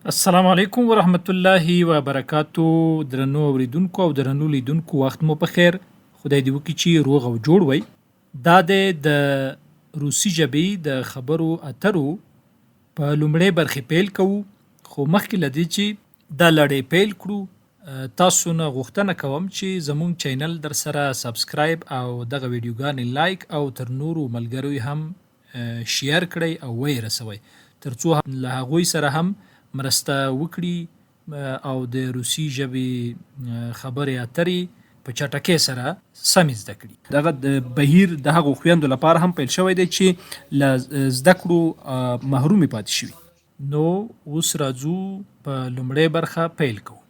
السلام علیکم ورحمت الله وبرکاتو. درنو اوریدونکو او درنو لیدونکو وخت مو په خیر. خدای دې وکړي چې روغ او جوړ وئ. دا د روسي ژبې د خبرو اترو په لومړۍ برخې پیل کوو، خو مخکې له دې چې دا لړۍ پیل کړو تاسو نه غوښتنه کوم چې زموږ چینل در سره سبسکرایب او دغه ویډیوګانې لایک او تر نورو ملګرو هم شیر کړئ او ویې رسوئ، ترڅو له هغوی سره هم مرسته وکړي او د روسي ژبې خبرې اترې په چټکۍ سره سمې زده کړي. دغه د بهیر د هغو خویندو لپاره هم پیل شوی دی چې له زده کړو محرومې پاتې شوي. نو اوس راځو په لومړۍ برخه پیل کوو.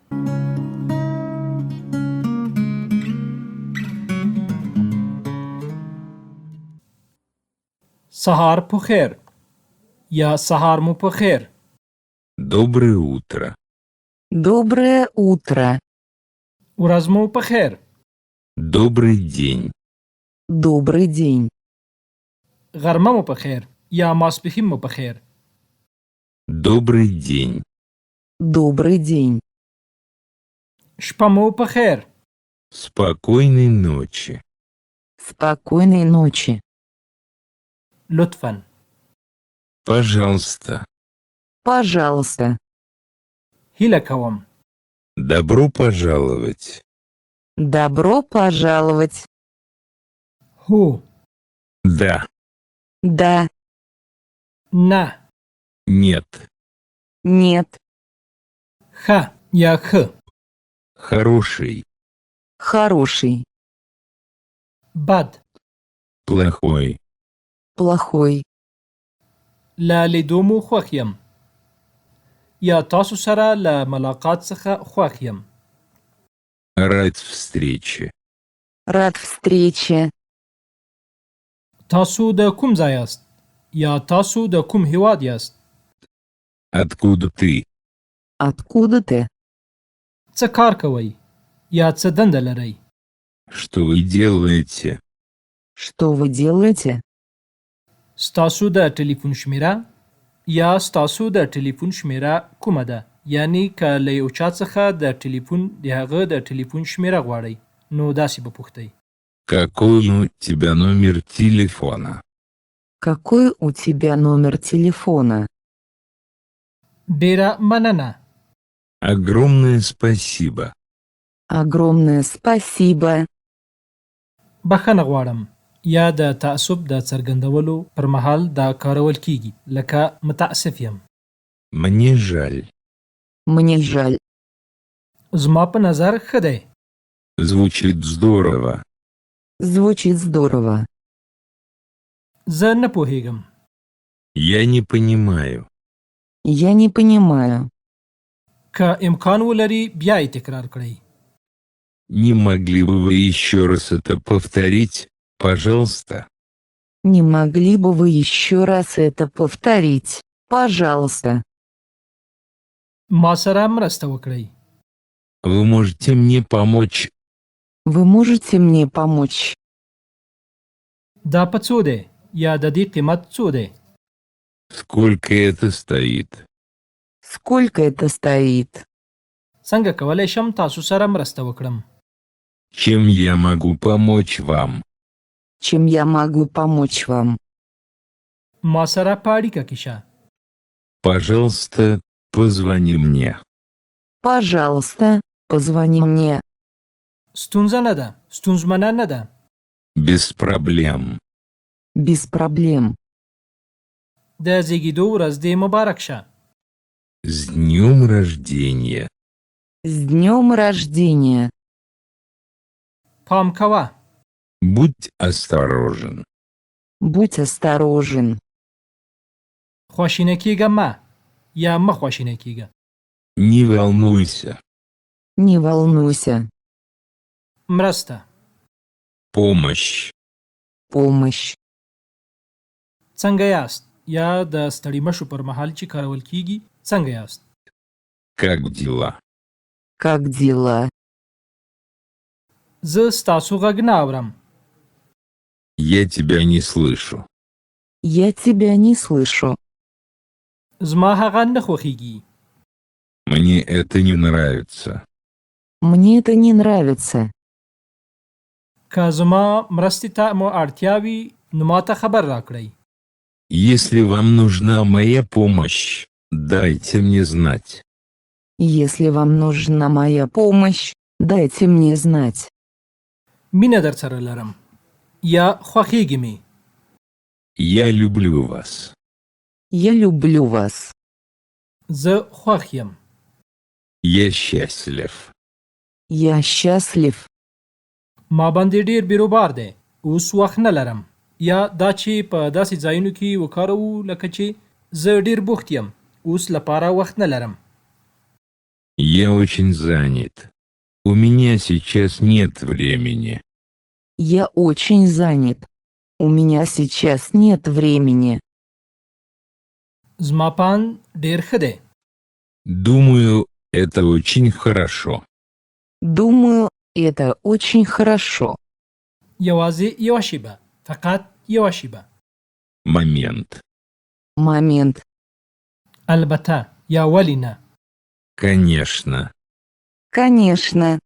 سهار په خیر یا سهار مو په خیر. Доброе утро. Доброе утро. ورځ مو په خیر. Добрый день. Добрый день. غرمه مو په خیر یا ماسپښین مو په خیر. Добрый день. Добрый день. شپه مو په خیر. Спокойной ночи. Спокойной ночи. لطفاً. Пожалуйста. Пожалуйста. هیله کوم. Добро пожаловать. Добро пожаловать. هو. Да. Да. نه. Нет. Нет. ښه یا ښه. Хороший. Хороший. بد. Плохой. Плохой. له لیدو مو خوښ یم یا تاسو سره له ملاقات څخه خوښ یم. Рад встрече. Рад встрече. تاسو د کوم ځای یاست یا تاسو د کوم هیواد یاست. Откуда ты? Откуда ты? څه کار کوئ یا څه دنده لرئ. Что вы делаете? Что вы делаете? ستاسو د ټلیفون شمیره یا ستاسو د ټلیفون شمیره کومه ده، یعنی که له یو چا څخه د ټلیفون د هغه د ټلیفون شمیره غواړئ نو داسې به پوښتئ. Какой у тебя номер телефона? Какой у тебя номер телефона? ډیره مننه. Огромное спасибо. Огромное спасибо. بخښنه غواړم یا د تعصب د څرګندولو پر مهال دا کارول کیږي، لکه متاسف یم. Мне жаль. Мне жаль. زما په نظر ښه دی. Звучит здорово. Звучит здорово. زه نه پوهیږم. Я не понимаю. Я не понимаю. که امکان ولري بیا یې تکرار کړئ. Не могли бы вы еще раз это повторить, пожалуйста? Не могли бы вы еще раз это повторить, пожалуйста? ما سره مرسته وکړئ. Вы можете мне помочь? Вы можете мне помочь? دا په څو دی یا د دې قیمت څو دی. Сколько это стоит? Сколько это стоит? څنګه کولی شم تاسو سره مرسته وکړم. Чем я могу помочь вам? Чем я могу помочь вам? ما سره په اړیکه کې شه. Пожалуйста, позвони мне. Пожалуйста, позвони мне. ستونزه نه ده، ستونزمنه نه ده. Без проблем. Без проблем. د زیږیدو ورځ دې مبارک شه. С днем рождения. С днем рождения. پام کوه. Будь осторожен. Будь осторожен. خواشینه کیږه مه یا مه خواشینه کیږه. Не волнуйся. Не волнуйся. مرسته. Помощь. Помощь. څنګه یاست یا د ستړي مشو پر مهال چې کارول کیږي څنګه یاست. Как дела? Как дела? زه ستاسو غږ نه اورم. Я тебя не слышу. Я тебя не слышу. زما هغه نه خوښیږي. Мне это не нравится. Мне это не нравится. که زما مرستې ته مو اړتیا وي نو ماته خبر راکړئ. Если вам нужна моя помощь, дайте мне знать. Если вам нужна моя помощь, дайте мне знать. مینه در سره لرم یا خوښیږي مې. Я люблю вас. Я люблю вас. زه خوښ یم. Я счастлив. Я счастлив. ما باندې ډیر بیروبار دی. اوس وخت نه لرم. یا دا چې په داسې ځایونو کې وکاروو لکه چې زه ډیر بوخت یم. اوس لپاره وخت نه لرم. Я очень занят. У меня сейчас нет времени. Я очень занят. У меня сейчас нет времени. زما پان ډیر ښه دی. Думаю, это очень хорошо. Думаю, это очень хорошо. یوازې یوه شیبه. فقط یوه شیبه. Момент. Момент. البته یا ولې نه. Конечно. Конечно.